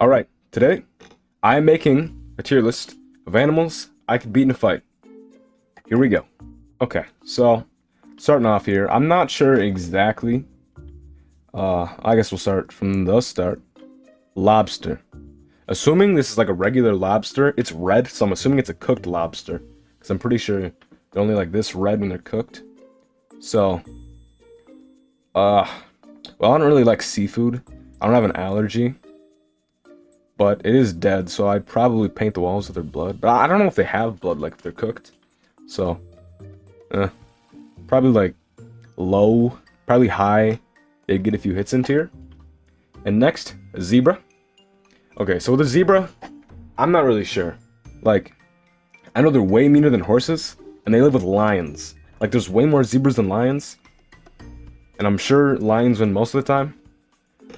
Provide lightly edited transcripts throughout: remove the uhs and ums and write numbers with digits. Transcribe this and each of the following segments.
Alright, today I am making a tier list of animals I could beat in a fight. Here we go. Okay, so starting off here, I'm not sure exactly. I guess we'll start from the start. Lobster. Assuming this is like a regular lobster, it's red, so I'm assuming it's a cooked lobster. Because I'm pretty sure they're only like this red when they're cooked. So, uh, well, I don't really like seafood. I don't have an allergy. But it is dead, so I'd probably paint the walls with their blood. But I don't know if they have blood, like if they're cooked. So, eh, probably like low, probably high. They'd get a few hits into here. And next, a zebra. Okay, so with a zebra, I'm not really sure. Like, I know they're way meaner than horses, and they live with lions. Like, there's way more zebras than lions. And I'm sure lions win most of the time.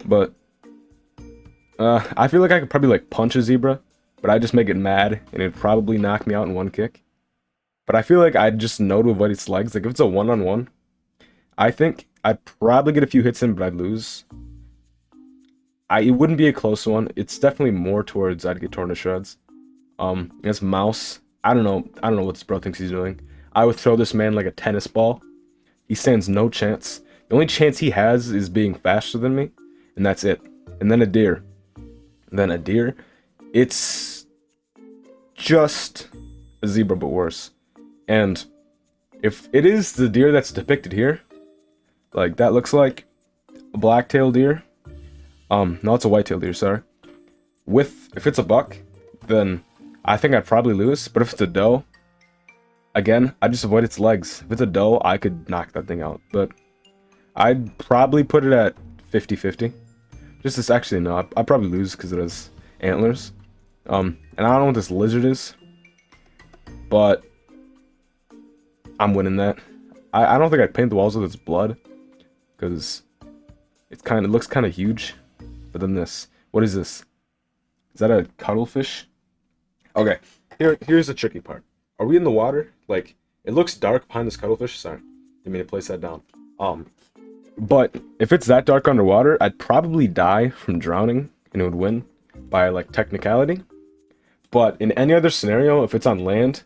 But I feel like I could probably like punch a zebra, but I'd just make it mad, and it'd probably knock me out in one kick. But I feel like I'd just know to avoid its legs. Like if it's a one-on-one, I think I'd probably get a few hits in, but I'd lose. It wouldn't be a close one. It's definitely more towards I'd get torn to shreds. Against Mouse, I don't know. I don't know what this bro thinks he's doing. I would throw this man like a tennis ball. He stands no chance. The only chance he has is being faster than me, and that's it. And then a deer. And then a deer. It's just a zebra, but worse. And if it is the deer that's depicted here, like that looks like a black-tailed deer. No, it's a white-tailed deer, sorry. If it's a buck, then I think I'd probably lose. But if it's a doe, again, I just avoid its legs. If it's a doe, I could knock that thing out. But I'd probably put it at 50-50. Just this, actually, no, I'd probably lose because it has antlers. And I don't know what this lizard is, but I'm winning that. I don't think I'd paint the walls with its blood, because it looks kind of huge. But then this, what is this? Is that a cuttlefish? Okay, here's the tricky part. Are we in the water? Like, it looks dark behind this cuttlefish. Sorry, didn't mean to place that down. But if it's that dark underwater, I'd probably die from drowning, and it would win by like technicality. But in any other scenario, if it's on land,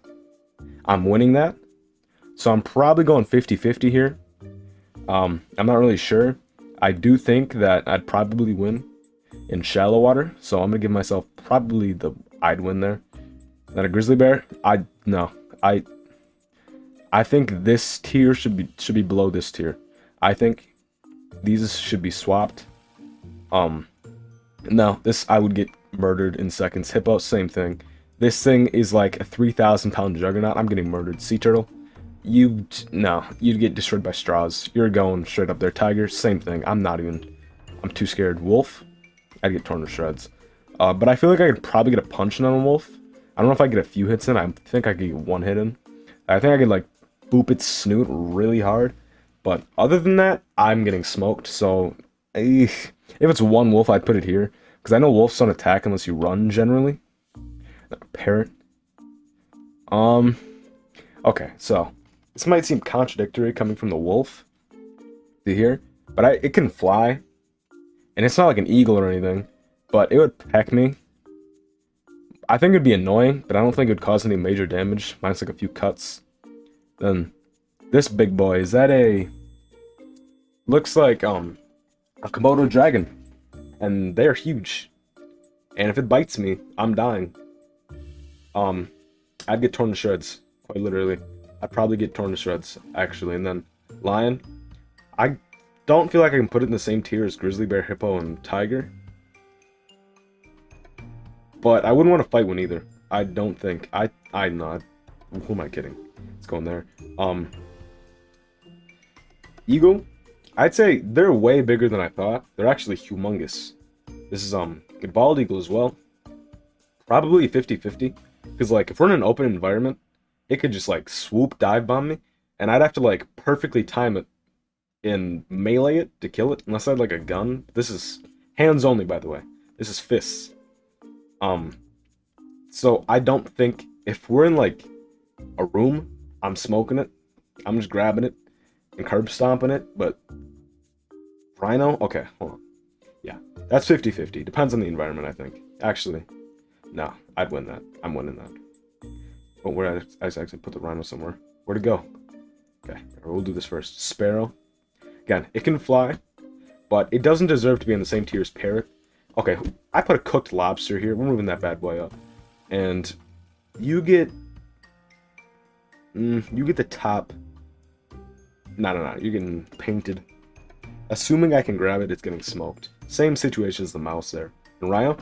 I'm winning that. So I'm probably going 50-50 here. I'm not really sure. I do think that I'd probably win in shallow water, so I'm gonna give myself probably I'd win there. Then a grizzly bear, no. I think this tier should be below this tier. I think these should be swapped. No, this I would get murdered in seconds. Hippo, same thing. This thing is like a 3,000-pound juggernaut. I'm getting murdered. Sea turtle, no, you'd get destroyed by straws. You're going straight up there. Tiger, same thing. I'm too scared. Wolf, I'd get torn to shreds. But I feel like I could probably get a punch in on a wolf. I don't know if I get a few hits in. I think I could get one hit in. I think I could like boop its snoot really hard. But other than that, I'm getting smoked. So if it's one wolf, I'd put it here, because I know wolves don't attack unless you run generally. Parrot. Okay, so this might seem contradictory coming from the wolf to here, but it can fly, and it's not like an eagle or anything, but it would peck me. I think it'd be annoying, but I don't think it would cause any major damage, minus like a few cuts. Then this big boy, is that looks like a Komodo dragon, and they're huge. And if it bites me, I'm dying. I'd get torn to shreds, quite literally. I'd probably get torn to shreds, actually. And then lion, I don't feel like I can put it in the same tier as grizzly bear, hippo, and tiger. But I wouldn't want to fight one either. I don't think. I'm not. Who am I kidding? Let's go in there. Eagle, I'd say they're way bigger than I thought. They're actually humongous. This is a bald eagle as well. Probably 50-50. Because like if we're in an open environment, it could just like swoop dive bomb me, and I'd have to like perfectly time it and melee it to kill it, unless I had like a gun. This is hands only, by the way. This is fists. So I don't think if we're in like a room, I'm smoking it. I'm just grabbing it and curb stomping it. But rhino, okay, hold on. Yeah, That's 50-50. Depends on the environment, I think. Actually, no, I'd win that. I'm winning that. But where I actually put the rhino somewhere. Where'd it go? Okay, we'll do this first. Sparrow. Again, it can fly, but it doesn't deserve to be in the same tier as parrot. Okay, I put a cooked lobster here. We're moving that bad boy up. And you get... you get the top... No. You're getting painted. Assuming I can grab it, it's getting smoked. Same situation as the mouse there. And Rhino,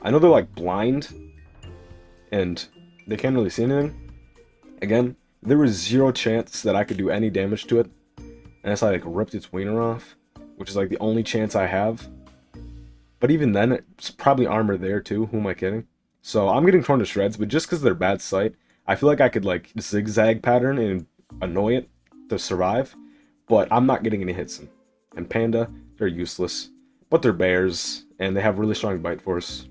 I know they're like blind, and they can't really see anything. Again, there was 0 chance that I could do any damage to it. And so I like ripped its wiener off, which is like the only chance I have. But even then, it's probably armor there too. Who am I kidding? So I'm getting torn to shreds, but just because they're bad sight, I feel like I could like zigzag pattern and annoy it to survive. But I'm not getting any hits in. And Panda, they're useless. But they're bears, and they have really strong bite force.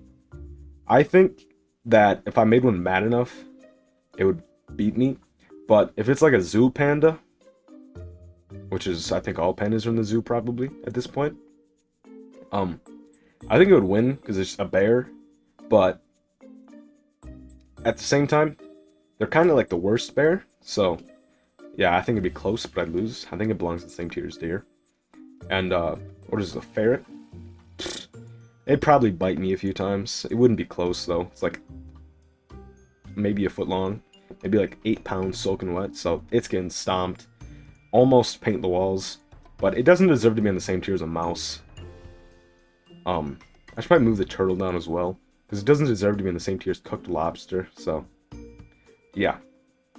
I think that if I made one mad enough, it would beat me. But if it's like a zoo panda, which is, I think all pandas are in the zoo probably at this point, I think it would win because it's a bear. But at the same time, they're kind of like the worst bear. So yeah, I think it'd be close, but I'd lose. I think it belongs in the same tier as deer. And what is it, a ferret? It'd probably bite me a few times. It wouldn't be close though. It's like maybe a foot long, maybe like 8 pounds soaking wet. So it's getting stomped. Almost paint the walls, but it doesn't deserve to be in the same tier as a mouse. I should probably move the turtle down as well, because it doesn't deserve to be in the same tier as cooked lobster. So yeah,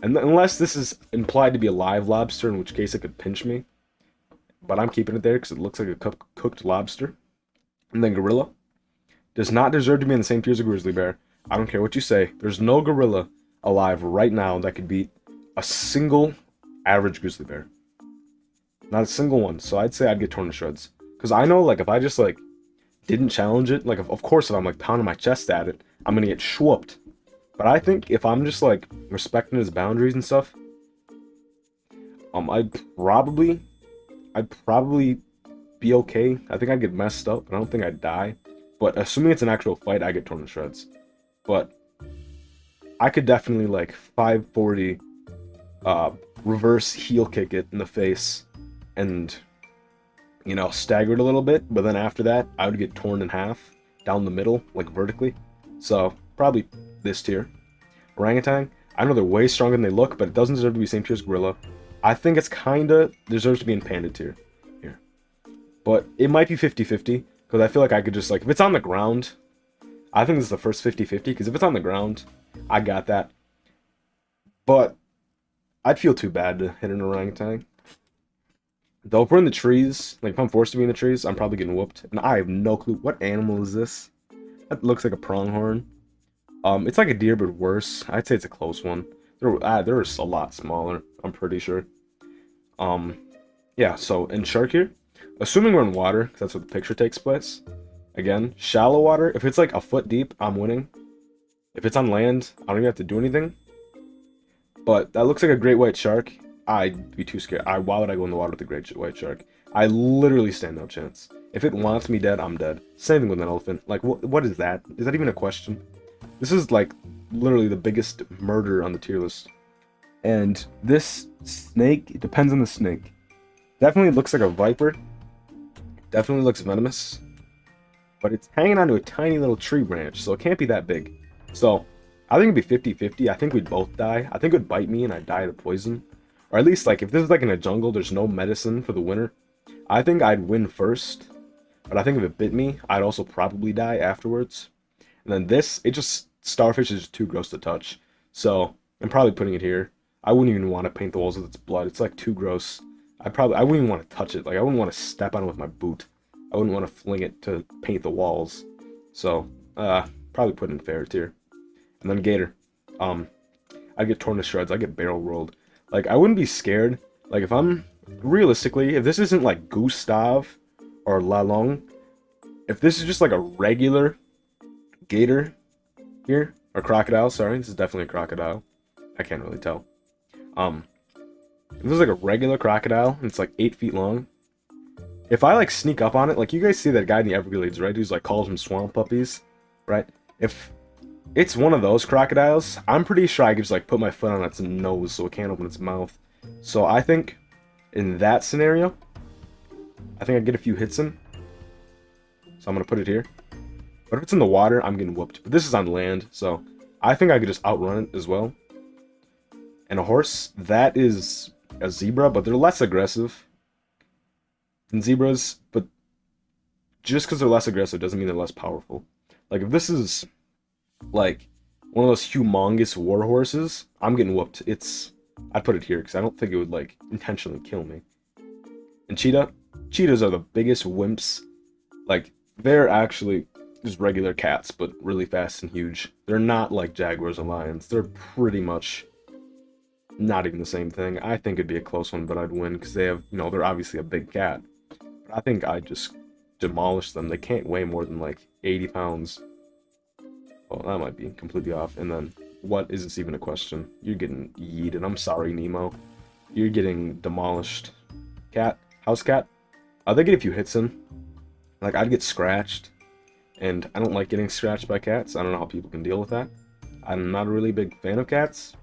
and unless this is implied to be a live lobster, in which case it could pinch me. But I'm keeping it there because it looks like a cooked lobster. And then gorilla does not deserve to be in the same tier as a grizzly bear. I don't care what you say. There's no gorilla alive right now that could beat a single average grizzly bear. Not a single one. So I'd say I'd get torn to shreds. Because I know, like, if I just, like, didn't challenge it, like, of course, if I'm, like, pounding my chest at it, I'm going to get schwupped. But I think if I'm just, like, respecting his boundaries and stuff, I'd probably be okay. I think I'd get messed up, but I don't think I'd die. But assuming it's an actual fight, I get torn to shreds. But I could definitely, like, 540 reverse heel kick it in the face and, you know, stagger it a little bit. But then after that, I would get torn in half down the middle, like vertically. So probably this tier. Orangutan, I know they're way stronger than they look, but it doesn't deserve to be same tier as gorilla. I think it's kinda deserves to be in panda tier here. But it might be 50-50, because I feel like I could just, like, if it's on the ground, I think this is the first 50-50, because if it's on the ground, I got that. But I'd feel too bad to hit an orangutan. Though if we're in the trees, like if I'm forced to be in the trees, I'm probably getting whooped. And I have no clue. What animal is this? That looks like a pronghorn. It's like a deer, but worse. I'd say it's a close one. They're a lot smaller, I'm pretty sure. Yeah, so in shark here, assuming we're in water, because that's where the picture takes place. Again, shallow water, if it's like a foot deep, I'm winning. If it's on land, I don't even have to do anything. But that looks like a great white shark. I'd be too scared. Why would I go in the water with a great white shark? I literally stand no chance. If it wants me dead, I'm dead. Same thing with an elephant. Like, what is that? Is that even a question? This is, like, literally the biggest murder on the tier list. And this snake, it depends on the snake. Definitely looks like a viper. Definitely looks venomous. But it's hanging onto a tiny little tree branch, so it can't be that big. So, I think it'd be 50-50. I think we'd both die. I think it would bite me and I'd die of poison. Or at least, like, if this is like in a jungle, there's no medicine for the winner. I think I'd win first. But I think if it bit me, I'd also probably die afterwards. And then this, starfish is just too gross to touch. So, I'm probably putting it here. I wouldn't even want to paint the walls with its blood. It's like too gross. I wouldn't even want to touch it. Like, I wouldn't want to step on it with my boot. I wouldn't want to fling it to paint the walls. So, probably put it in fair tier. And then gator. I'd get torn to shreds. I'd get barrel rolled. Like, I wouldn't be scared. Like, if I'm... Realistically, if this isn't like Gustav or Lalong, if this is just like a regular gator here, or crocodile, sorry, this is definitely a crocodile. I can't really tell. If this is like a regular crocodile, and it's like 8 feet long, if I like sneak up on it, like you guys see that guy in the Everglades, right? Who's like calls them swamp puppies, right? If it's one of those crocodiles, I'm pretty sure I could just like put my foot on its nose so it can't open its mouth. So I think in that scenario, I think I get a few hits in. So I'm gonna put it here. But if it's in the water, I'm getting whooped. But this is on land, so I think I could just outrun it as well. And a horse, that is a zebra, but they're less aggressive than zebras. But just because they're less aggressive doesn't mean they're less powerful. Like if this is like one of those humongous war horses, I'm getting whooped. I'd put it here because I don't think it would like intentionally kill me. And cheetahs are the biggest wimps. Like they're actually just regular cats, but really fast and huge. They're not like jaguars and lions. They're pretty much not even the same thing. I think it'd be a close one, but I'd win because they have, they're obviously a big cat. But I think I'd just demolish them. They can't weigh more than like 80 pounds. Well, that might be completely off. And then, what is this even a question? You're getting yeeted. I'm sorry, Nemo. You're getting demolished. Cat? House cat? They get a few hits in. Like, I'd get scratched. And I don't like getting scratched by cats. I don't know how people can deal with that. I'm not a really big fan of cats.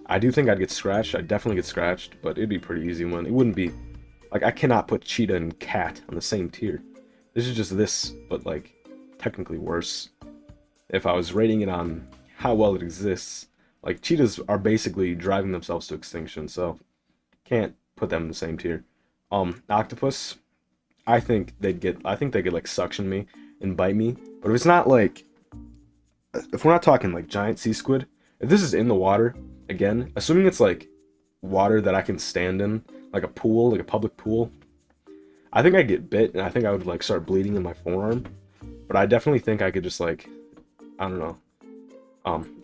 I do think I'd get scratched. I'd definitely get scratched, but it'd be pretty easy one. It wouldn't be... Like, I cannot put cheetah and cat on the same tier. This is just this, but, like, technically worse. If I was rating it on how well it exists, like, cheetahs are basically driving themselves to extinction, so can't put them in the same tier. Octopus, I think they could, like, suction me and bite me. But if it's not, like... If we're not talking, like, giant sea squid, if this is in the water, again, assuming it's, like, water that I can stand in, like a pool, like a public pool, I think I'd get bit, and I think I would, like, start bleeding in my forearm. But I definitely think I could just, like... I don't know.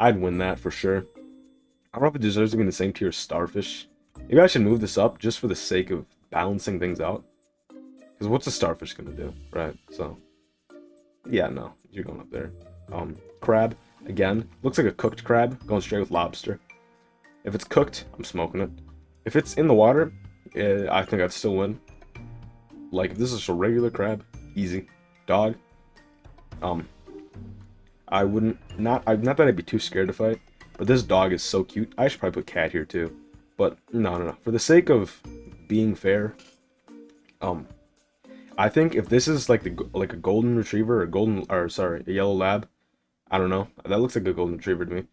I'd win that for sure. I don't know if it deserves to be in the same tier as starfish. Maybe I should move this up just for the sake of balancing things out. Because what's a starfish gonna do, right? So, yeah, no, you're going up there. Crab, again, looks like a cooked crab, going straight with lobster. If it's cooked, I'm smoking it. If it's in the water, I think I'd still win. Like, if this is a regular crab, easy. Dog, I wouldn't, not that I'd be too scared to fight, but this dog is so cute. I should probably put cat here too. But no. For the sake of being fair, I think if this is like a golden retriever or a yellow lab, I don't know. That looks like a golden retriever to me.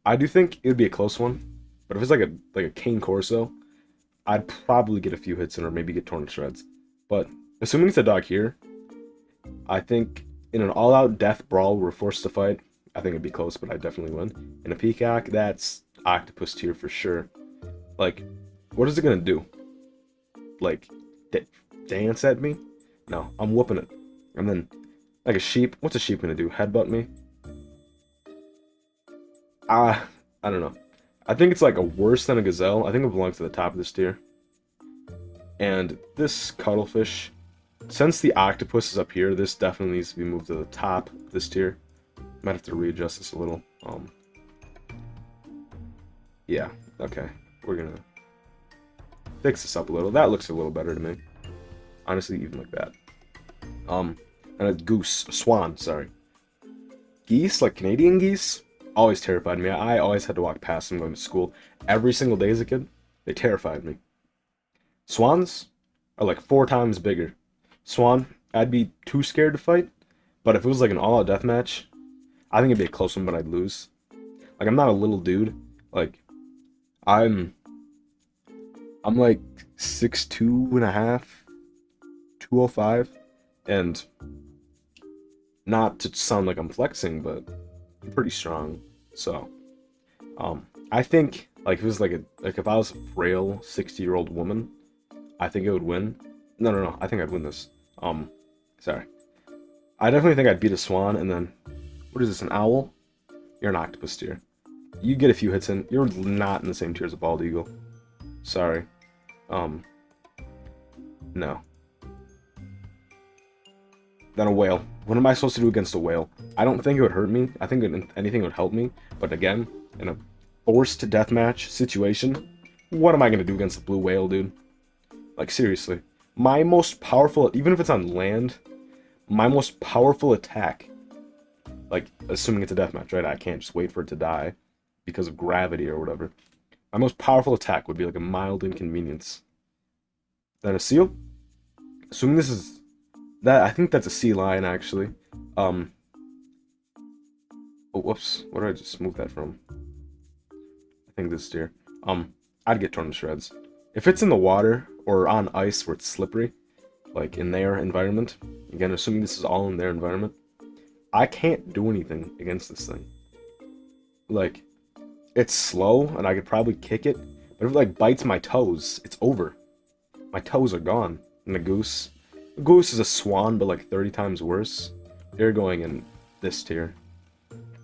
I do think it would be a close one. But if it's like a cane corso, I'd probably get a few hits in or maybe get torn to shreds. But assuming it's a dog here, I think in an all-out death brawl we're forced to fight, I think it'd be close, but I'd definitely win. In a peacock, that's octopus tier for sure. Like, what is it gonna do? Like, dance at me? No, I'm whooping it. And then, like a sheep, what's a sheep gonna do? Headbutt me? I don't know. I think it's like a worse than a gazelle. I think it belongs to the top of this tier. And this cuttlefish, since the octopus is up here, this definitely needs to be moved to the top of this tier. Might have to readjust this a little. Yeah, okay. We're gonna fix this up a little. That looks a little better to me. Honestly, even like that. And a swan, sorry. Geese, like Canadian geese, always terrified me. I always had to walk past them going to school every single day as a kid. They terrified me. Swans are like 4 times bigger. Swan, I'd be too scared to fight, but if it was like an all-out deathmatch, I think it'd be a close one, but I'd lose. Like, I'm not a little dude. Like, I'm like 6'2 and a half, 205, and not to sound like I'm flexing, but I'm pretty strong. So, I think like if it was like if I was a frail 60-year-old woman, I think it would win. No. I think I'd win this. Sorry. I definitely think I'd beat a swan, and then what is this? An owl? You're an octopus tier. You get a few hits in. You're not in the same tier as a bald eagle. Sorry. No. Then a whale. What am I supposed to do against a whale? I don't think it would hurt me. I think anything would help me. But again, in a forced deathmatch situation, what am I going to do against the blue whale, dude? Like, seriously. My most powerful, even if it's on land, my most powerful attack, like, assuming it's a deathmatch, right? I can't just wait for it to die because of gravity or whatever. My most powerful attack would be like a mild inconvenience. Then a seal? Assuming this is that, I think that's a sea lion actually. Um oh, whoops, where did I just move that from? I think this is here. I'd get torn to shreds. If it's in the water or on ice where it's slippery, like in their environment, again assuming this is all in their environment, I can't do anything against this thing. Like, it's slow and I could probably kick it, but if it like bites my toes, it's over. My toes are gone. And the goose. The goose is a swan, but like 30 times worse. They're going in this tier.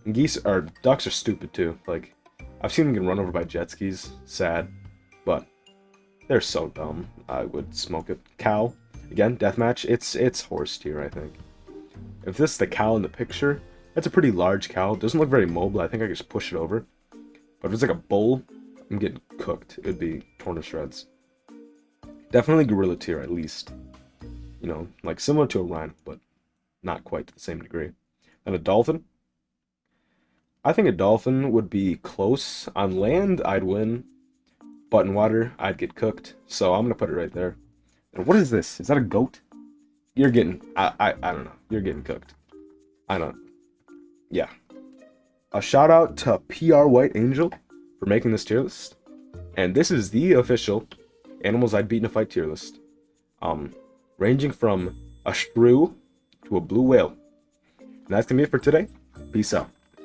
And geese or ducks are stupid too. Like, I've seen them get run over by jet skis. Sad. But they're so dumb. I would smoke it. Cow. Again, deathmatch. It's horse tier, I think. If this is the cow in the picture, that's a pretty large cow. It doesn't look very mobile. I think I could just push it over. But if it's like a bull, I'm getting cooked. It would be torn to shreds. Definitely gorilla tier, at least. You know, like similar to a rhino, but not quite to the same degree. And a dolphin? I think a dolphin would be close. On land, I'd win. But in water, I'd get cooked. So I'm going to put it right there. And what is this? Is that a goat? You're getting... I don't know. You're getting cooked. I don't... Yeah. A shout out to PR White Angel for making this tier list. And this is the official animals I'd beat in a fight tier list. Ranging from a shrew to a blue whale. And that's gonna be it for today. Peace out.